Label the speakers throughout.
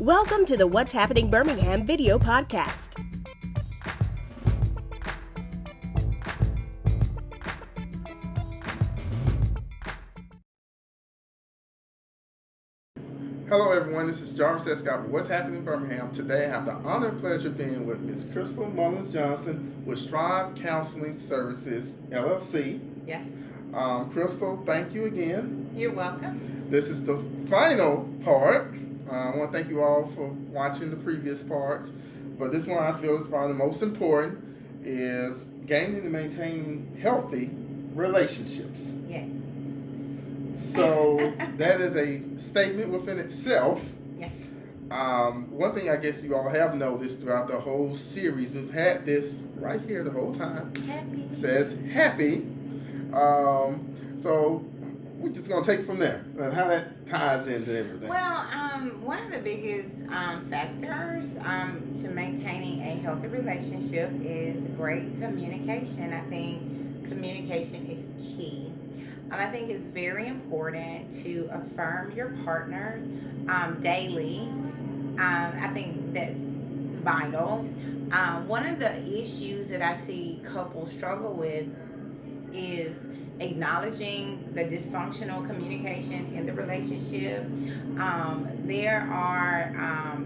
Speaker 1: Welcome to the What's Happening Birmingham video podcast.
Speaker 2: Hello everyone, this is Jarvis Escott with What's Happening in Birmingham. Today I have the honor and pleasure of being with Ms. Crystal Mullen-Johnson with Strive Counseling Services, LLC.
Speaker 3: Yeah.
Speaker 2: Crystal, thank you again.
Speaker 3: You're welcome.
Speaker 2: This is the final part. I want to thank you all for watching the previous parts, but this one I feel is probably the most important, is gaining and maintaining healthy relationships.
Speaker 3: Yes.
Speaker 2: So that is a statement within itself.
Speaker 3: Yeah.
Speaker 2: One thing I guess you all have noticed throughout the whole series, we've had this right here the whole time.
Speaker 3: Happy.
Speaker 2: It says happy. So we're just going to take it from there and how that ties into everything.
Speaker 3: Well, one of the biggest factors to maintaining a healthy relationship is great communication. I think communication is key. I think it's very important to affirm your partner daily. I think that's vital. One of the issues that I see couples struggle with is acknowledging the dysfunctional communication in the relationship. There are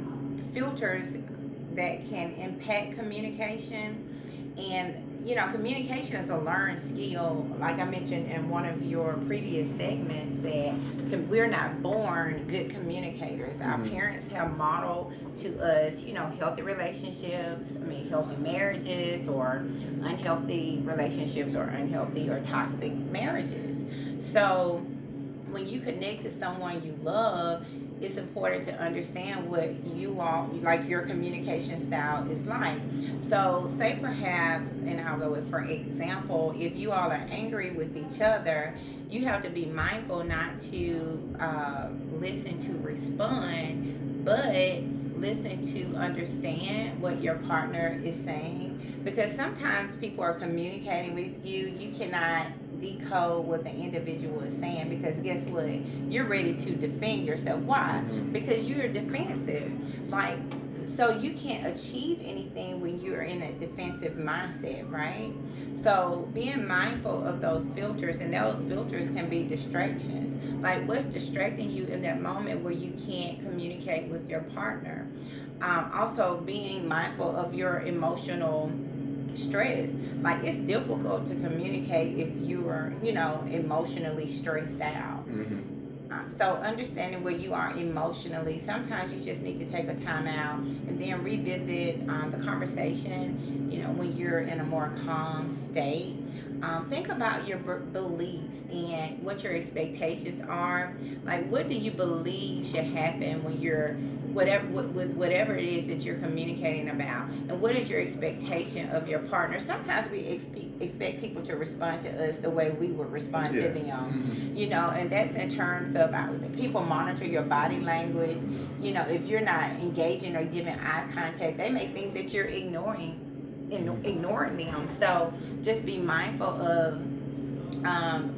Speaker 3: filters that can impact communication, and communication is a learned skill. Like I mentioned in one of your previous segments, that we're not born good communicators. Our parents have modeled to us, healthy relationships, healthy marriages, or unhealthy relationships, or unhealthy or toxic marriages. So when you connect to someone you love, it's important to understand what you all, like your communication style is like. So say perhaps, and I'll go with, for example, if you all are angry with each other, you have to be mindful not to listen to respond, but listen to understand what your partner is saying. Because sometimes people are communicating with you, you cannot decode what the individual is saying, because guess what? You're ready to defend yourself. Why? Because you're defensive. So you can't achieve anything when you're in a defensive mindset, right? So being mindful of those filters, and those filters can be distractions. Like, what's distracting you in that moment where you can't communicate with your partner? Also being mindful of your emotional stress. Like, it's difficult to communicate if you are, emotionally stressed out. So understanding where you are emotionally, sometimes you just need to take a time out and then revisit the conversation, when you're in a more calm state. Think about your beliefs and what your expectations are. Like, what do you believe should happen when you're whatever it is that you're communicating about, and what is your expectation of your partner? Sometimes we expect people to respond to us the way we would respond to them, and that's in terms of people monitor your body language. If you're not engaging or giving eye contact, they may think that you're ignoring them. So just be mindful of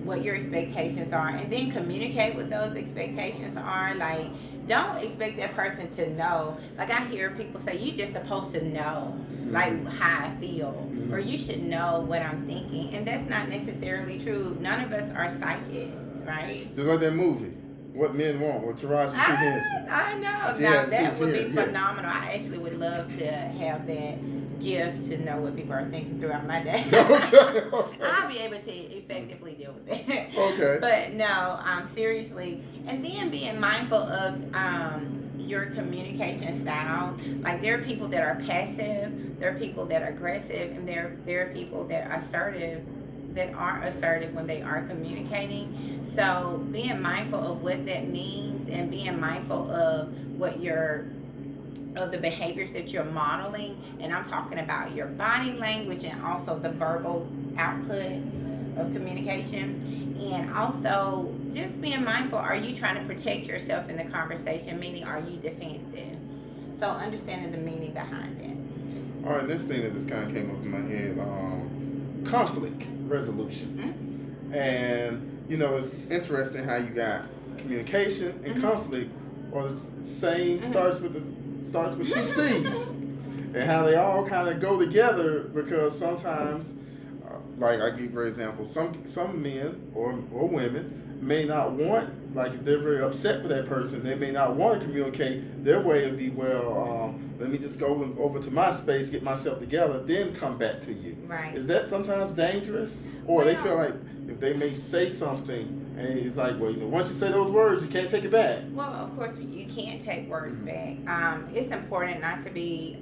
Speaker 3: what your expectations are, and then communicate what those expectations are. Like, don't expect that person to know. Like, I hear people say, you just supposed to know like how I feel, or you should know what I'm thinking, and that's not necessarily true. None of us are psychics, right?
Speaker 2: Just like that movie, What Men Want, with Taraji P. Henson.
Speaker 3: I know. Now that would be phenomenal. I actually would love to have that gift to know what people are thinking throughout my day.
Speaker 2: Okay.
Speaker 3: I'll be able to effectively deal with it.
Speaker 2: Okay.
Speaker 3: But no, seriously. And then being mindful of your communication style. Like, there are people that are passive, there are people that are aggressive, and there are people that are assertive when they are communicating. So being mindful of what that means, and being mindful of of the behaviors that you're modeling. And I'm talking about your body language and also the verbal output of communication. And also just being mindful, are you trying to protect yourself in the conversation? Meaning, are you defensive? So understanding the meaning behind it.
Speaker 2: All right, this thing that just kind of came up in my head, conflict resolution. And, it's interesting how you got communication and conflict or the same starts with two C's, and how they all kind of go together, because sometimes, like I give a great example, some men or women may not want, like if they're very upset with that person, they may not want to communicate. Their way would be, well, let me just go over to my space, get myself together, then come back to you.
Speaker 3: Right.
Speaker 2: Is that sometimes dangerous? Or they feel like if they may say something, and it's like, well, once you say those words, you can't take it back.
Speaker 3: Well, of course, you can't take words back. It's important not to be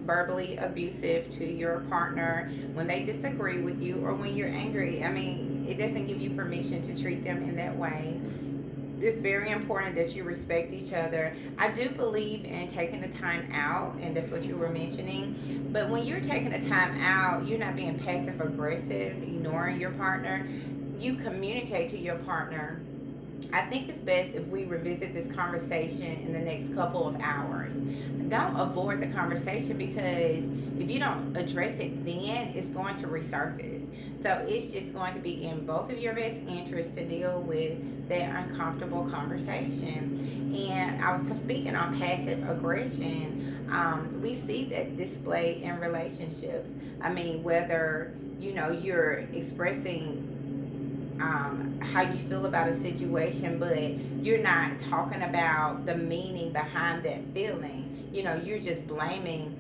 Speaker 3: verbally abusive to your partner when they disagree with you or when you're angry. I mean, it doesn't give you permission to treat them in that way. It's very important that you respect each other. I do believe in taking the time out, and that's what you were mentioning. But when you're taking the time out, you're not being passive aggressive, ignoring your partner. You communicate to your partner. I think it's best if we revisit this conversation in the next couple of hours. Don't avoid the conversation, because if you don't address it then, it's going to resurface. So it's just going to be in both of your best interests to deal with that uncomfortable conversation. And I was speaking on passive aggression. We see that displayed in relationships. I mean, whether you're expressing how you feel about a situation, but you're not talking about the meaning behind that feeling. You're just blaming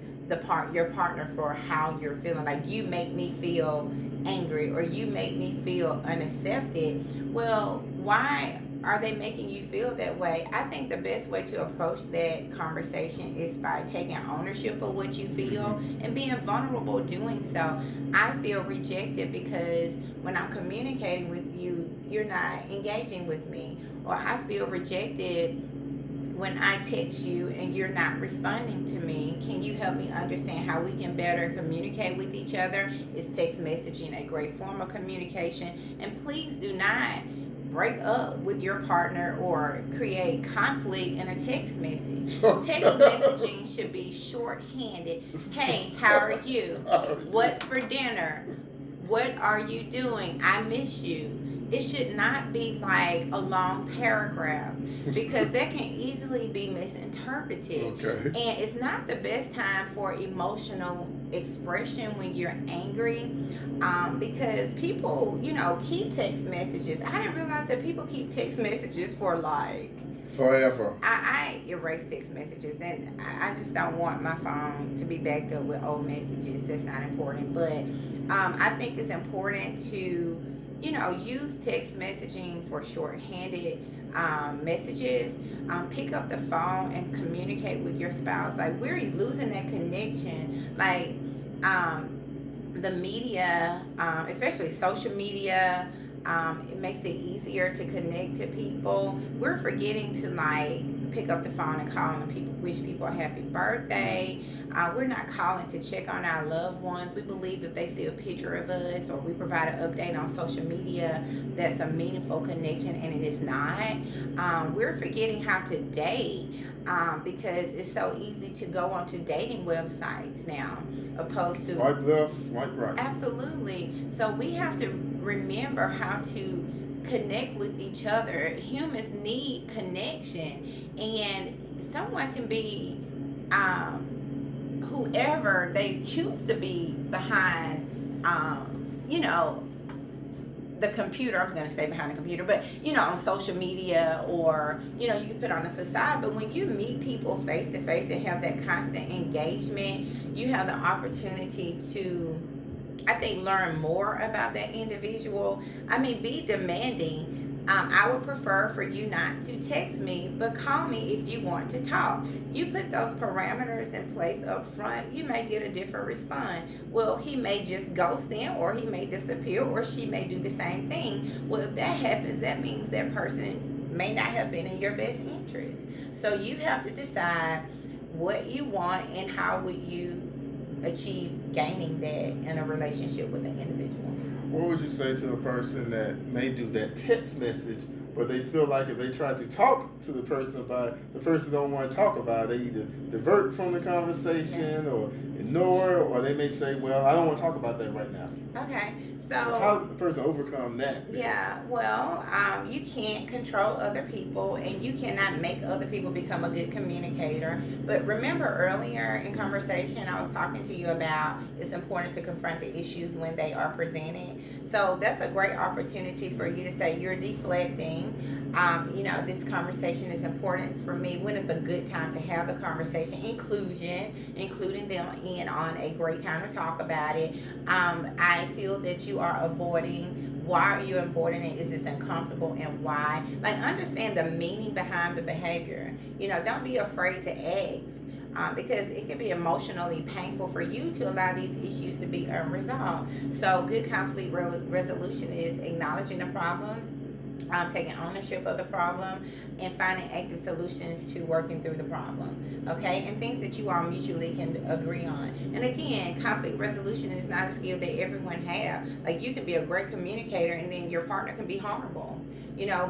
Speaker 3: your partner for how you're feeling. Like, you make me feel angry, or you make me feel unaccepted. Well, why are they making you feel that way? I think the best way to approach that conversation is by taking ownership of what you feel and being vulnerable doing so. I feel rejected because when I'm communicating with you, you're not engaging with me. Or I feel rejected when I text you and you're not responding to me. Can you help me understand how we can better communicate with each other? Is text messaging a great form of communication? And please do not break up with your partner or create conflict in a text message. Text messaging should be shorthanded. Hey, how are you? What's for dinner? What are you doing? I miss you. It should not be like a long paragraph, because that can easily be misinterpreted.
Speaker 2: Okay.
Speaker 3: And it's not the best time for emotional expression when you're angry, because people, keep text messages. I didn't realize that people keep text messages for like
Speaker 2: forever.
Speaker 3: I erase text messages, and I just don't want my phone to be backed up with old messages. That's not important. But I think it's important to use text messaging for shorthanded messages. Pick up the phone and communicate with your spouse. Like, we're losing that connection. Like, the media, especially social media, it makes it easier to connect to people. We're forgetting to pick up the phone and call on people, wish people a happy birthday. We're not calling to check on our loved ones. We believe if they see a picture of us or we provide an update on social media, that's a meaningful connection, and it is not. We're forgetting how to date, because it's so easy to go onto dating websites now, opposed to
Speaker 2: swipe left, swipe right.
Speaker 3: Absolutely. So we have to remember how to connect with each other. Humans need connection, and someone can be whoever they choose to be behind the computer. I'm going to say behind the computer, but on social media, or you can put on a facade. But when you meet people face to face and have that constant engagement, you have the opportunity to, I think, learn more about that individual. I mean, be demanding. I would prefer for you not to text me, but call me if you want to talk. You put those parameters in place up front, you may get a different response. Well, he may just ghost in, or he may disappear, or she may do the same thing. Well, if that happens, that means that person may not have been in your best interest. So you have to decide what you want and how would you achieve gaining that in a relationship with an individual.
Speaker 2: What would you say to a person that may do that text message, but they feel like if they try to talk to the person about it, the person don't want to talk about it. They either divert from the conversation or ignore, or they may say, well, I don't want to talk about that right now.
Speaker 3: Okay, so
Speaker 2: how does the person overcome that?
Speaker 3: Yeah, well, you can't control other people, and you cannot make other people become a good communicator. But remember earlier in conversation, I was talking to you about it's important to confront the issues when they are presented. So that's a great opportunity for you to say you're deflecting. This conversation is important for me. When is a good time to have the conversation? Including them in on a great time to talk about it. I feel that you are avoiding. Why are you avoiding it? Is this uncomfortable, and why? Like, understand the meaning behind the behavior. Don't be afraid to ask. Because it can be emotionally painful for you to allow these issues to be unresolved. So good conflict resolution is acknowledging the problem, taking ownership of the problem, and finding active solutions to working through the problem. Okay? And things that you all mutually can agree on. And again, conflict resolution is not a skill that everyone have. Like, you can be a great communicator and then your partner can be horrible.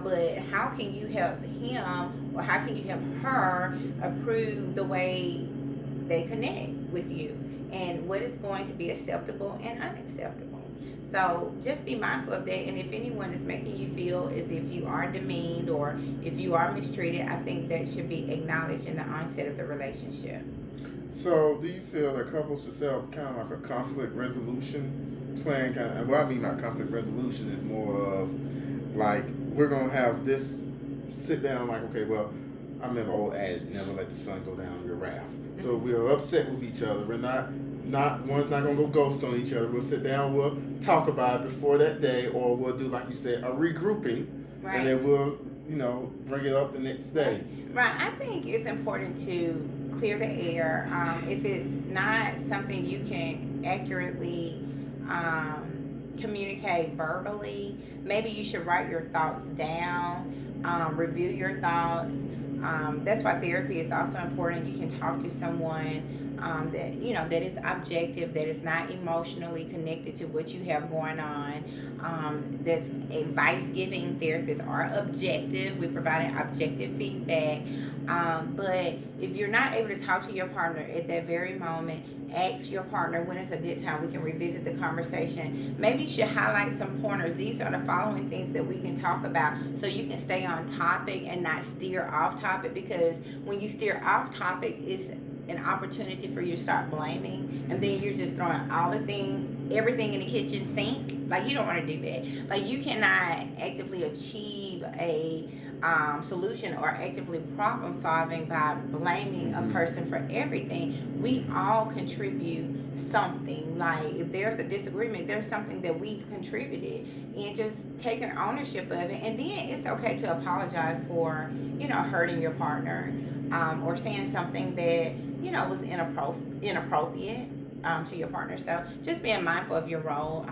Speaker 3: But how can you help him, or how can you help her improve the way they connect with you, and what is going to be acceptable and unacceptable? So just be mindful of that. And if anyone is making you feel as if you are demeaned or if you are mistreated, I think that should be acknowledged in the onset of the relationship.
Speaker 2: So do you feel that couples should set up kind of like a conflict resolution plan? What I mean by conflict resolution is more of like, we're going to have this sit down like, okay, well, I remember old adage, never let the sun go down your wrath. So we're upset with each other. We're not one's not going to go ghost on each other. We'll sit down, we'll talk about it before that day, or we'll do, like you said, a regrouping. Right. And then we'll, bring it up the next day.
Speaker 3: Right. I think it's important to clear the air. If it's not something you can accurately communicate verbally, maybe you should write your thoughts down, review your thoughts. That's why therapy is also important. You can talk to someone that is objective, that is not emotionally connected to what you have going on. That's advice giving. Therapists are objective. We're providing objective feedback. But if you're not able to talk to your partner at that very moment, ask your partner when it's a good time. We can revisit the conversation. Maybe you should highlight some pointers. These are the following things that we can talk about, so you can stay on topic and not steer off topic, because when you steer off topic, it's an opportunity for you to start blaming, and then you're just throwing everything in the kitchen sink. Like, you don't want to do that. Like, you cannot actively achieve a solution or actively problem solving by blaming a person for everything. We all contribute something. Like, if there's a disagreement, there's something that we've contributed, and just taking ownership of it. And then it's okay to apologize for hurting your partner, or saying something that was inappropriate to your partner. So just being mindful of your role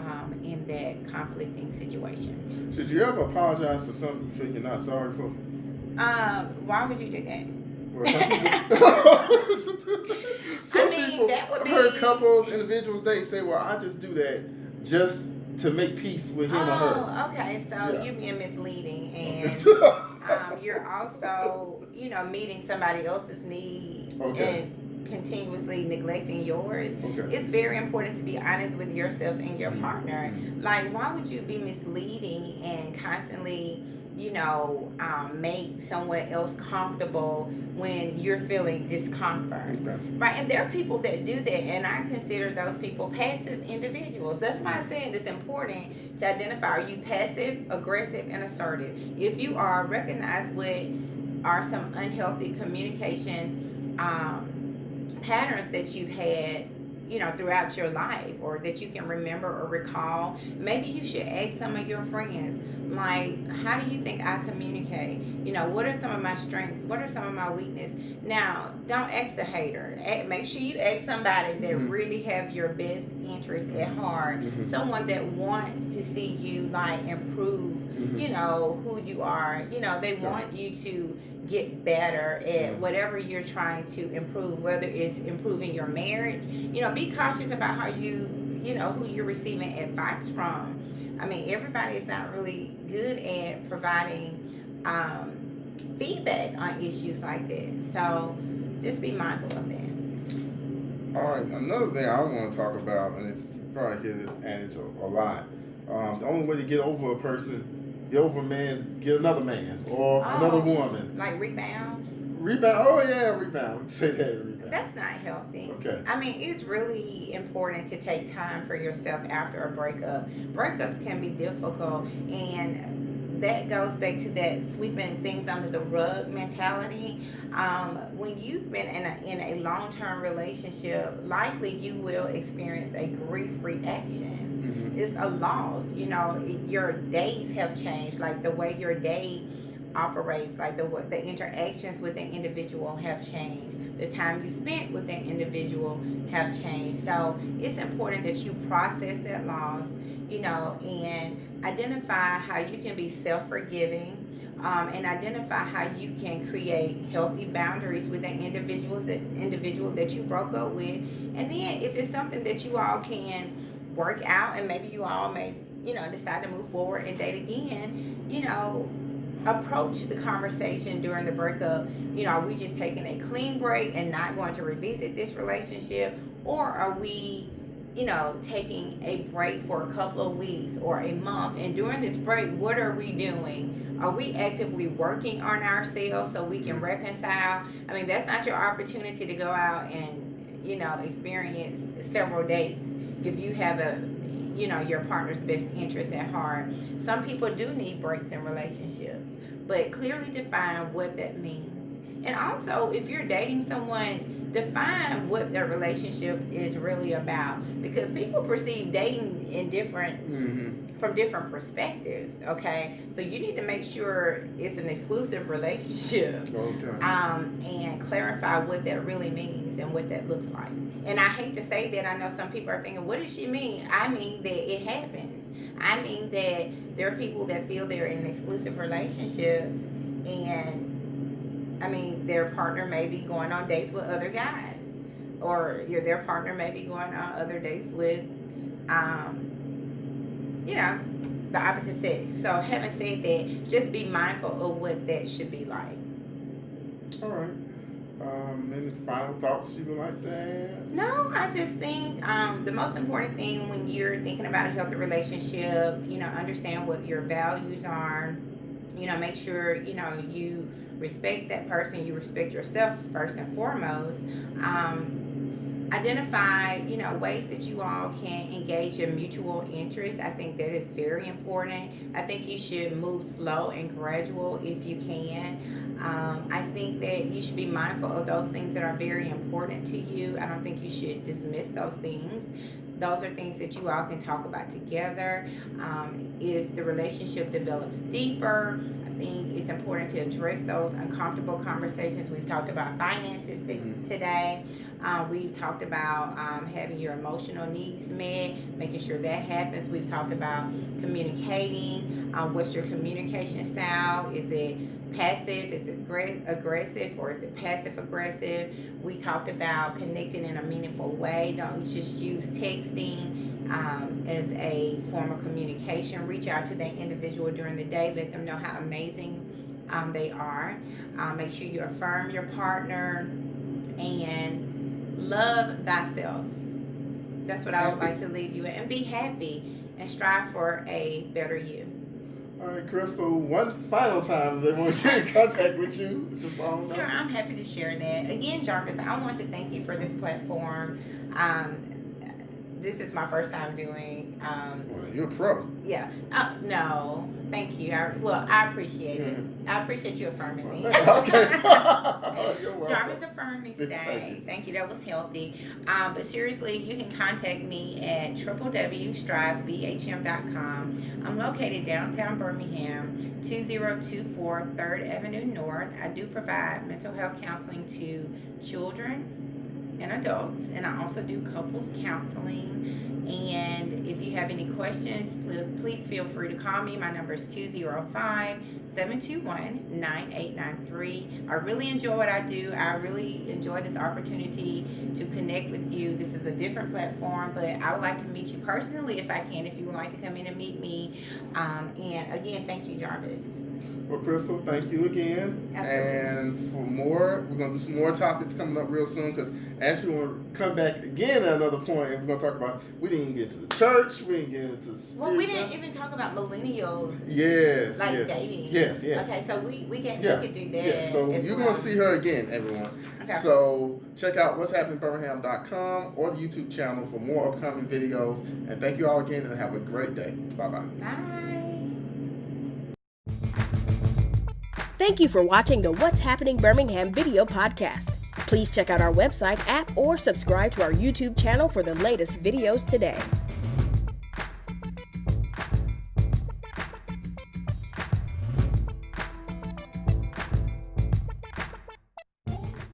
Speaker 3: in that conflicting situation.
Speaker 2: Should you ever apologize for something you feel you're not sorry for?
Speaker 3: Why would you do that?
Speaker 2: Well, some people,
Speaker 3: that would be...
Speaker 2: I've heard couples, individuals, they say, well, I just do that just to make peace with him or her.
Speaker 3: Oh, okay. So you're being misleading, and you're also, meeting somebody else's need and continuously neglecting yours. Okay. It's very important to be honest with yourself and your partner. Like, why would you be misleading and constantly, make someone else comfortable when you're feeling discomfort? Okay. Right? And there are people that do that, and I consider those people passive individuals. That's why I said it's important to identify, are you passive, aggressive, and assertive? If you are, recognize what are some unhealthy communication patterns that you've had throughout your life, or that you can remember or recall. Maybe you should ask some of your friends, like, how do you think I communicate? What are some of my strengths? What are some of my weaknesses? Now, don't ask a hater. Make sure you ask somebody that really have your best interest at heart. Someone that wants to see you improve, who you are. They want you to get better at whatever you're trying to improve, whether it's improving your marriage. Be cautious about how who you're receiving advice from. I mean, everybody is not really good at providing feedback on issues like that. So just be mindful of that.
Speaker 2: All right, another thing I want to talk about, and it's you probably hear this adage a lot. The only way to get over a person, get over a man, is get another man or another woman.
Speaker 3: Like rebound.
Speaker 2: Rebound. Oh yeah, rebound. We can say that rebound.
Speaker 3: That's not healthy.
Speaker 2: Okay.
Speaker 3: I mean, it's really important to take time for yourself after a breakup. Breakups can be difficult, and that goes back to that sweeping things under the rug mentality. When you've been in a long-term relationship, likely you will experience a grief reaction.
Speaker 2: Mm-hmm.
Speaker 3: It's a loss. You know, your days have changed, like the way your day operates, like the interactions with an individual have changed, the time you spent with an individual have changed. So it's important that you process that loss, you know, and identify how you can be self-forgiving, and identify how you can create healthy boundaries with that individual that you broke up with. And then if it's something that you all can work out, and maybe you all may, you know, decide to move forward and date again, you know, approach the conversation during the breakup. You know, are we just taking a clean break and not going to revisit this relationship? Or are we, you know, taking a break for a couple of weeks or a month? And during this break, what are we doing? Are we actively working on ourselves so we can reconcile? I mean, that's not your opportunity to go out and, you know, experience several dates if you have you know, your partner's best interest at heart. Some people do need breaks in relationships, but clearly define what that means. And also, if you're dating someone, define what their relationship is really about, because people perceive dating in from different perspectives. Okay, so you need to make sure it's an exclusive relationship.
Speaker 2: Okay.
Speaker 3: And clarify what that really means and what that looks like. And I hate to say that. I know some people are thinking, what does she mean? I mean that it happens. I mean that there are people that feel they're in exclusive relationships, and I mean their partner may be going on dates with other guys, or their partner may be going on other dates with, you know, the opposite sex. So having said that, just be mindful of what that should be like.
Speaker 2: All right. Any final thoughts you would like to add?
Speaker 3: No, I just think the most important thing when you're thinking about a healthy relationship, you know, understand what your values are. You know, make sure, you know, you respect that person, you respect yourself first and foremost. Identify, you know, ways that you all can engage in mutual interests. I think that is very important. I think you should move slow and gradual if you can. I think that you should be mindful of those things that are very important to you. I don't think you should dismiss those things. Those are things that you all can talk about together. If the relationship develops deeper, I think it's important to address those uncomfortable conversations. We've talked about finances today. We've talked about having your emotional needs met, making sure that happens. We've talked about communicating. What's your communication style? Is it passive? Is it aggressive, or is it passive aggressive? We talked about connecting in a meaningful way. Don't just use texting as a form of communication. Reach out to that individual during the day. Let them know how amazing they are. Make sure you affirm your partner, and love thyself. That's what I would like to leave you with. And be happy and strive for a better you.
Speaker 2: All right, Crystal, one final time if they want to get in contact with you. What's your phone number?
Speaker 3: Sure, I'm happy to share that. Again, Jarvis, I want to thank you for this platform. This is my first time doing...
Speaker 2: well, you're a pro.
Speaker 3: Yeah. No, thank you. I appreciate it. I appreciate you affirming me.
Speaker 2: Okay. You're welcome.
Speaker 3: Jarvis affirmed me today. Thank you. That was healthy. But seriously, you can contact me at www.strivebhm.com. I'm located downtown Birmingham, 2024 3rd Avenue North. I do provide mental health counseling to children and adults, and I also do couples counseling. And if you have any questions, please feel free to call me. My number is 205-721-9893. I really enjoy what I do. I really enjoy this opportunity to connect with you. This is a different platform, but I would like to meet you personally if I can, if you would like to come in and meet me. And again, thank you, Jarvis.
Speaker 2: Well, Crystal, thank you again.
Speaker 3: Absolutely.
Speaker 2: And for more, we're going to do some more topics coming up real soon because actually we're going to come back again at another point and we're going to talk about, we didn't even get to the church, we didn't get into spiritual.
Speaker 3: Well, we didn't even talk about millennials.
Speaker 2: Yes,
Speaker 3: like
Speaker 2: yes.
Speaker 3: dating.
Speaker 2: Yes, yes.
Speaker 3: Okay, so we could do that.
Speaker 2: Yeah, so you're going to see her again, everyone.
Speaker 3: Okay.
Speaker 2: So check out what'shappeningbirmingham.com or the YouTube channel for more upcoming videos. And thank you all again and have a great day. Bye-bye.
Speaker 3: Bye.
Speaker 1: Thank you for watching the What's Happening Birmingham video podcast. Please check out our website, app, or subscribe to our YouTube channel for the latest videos today.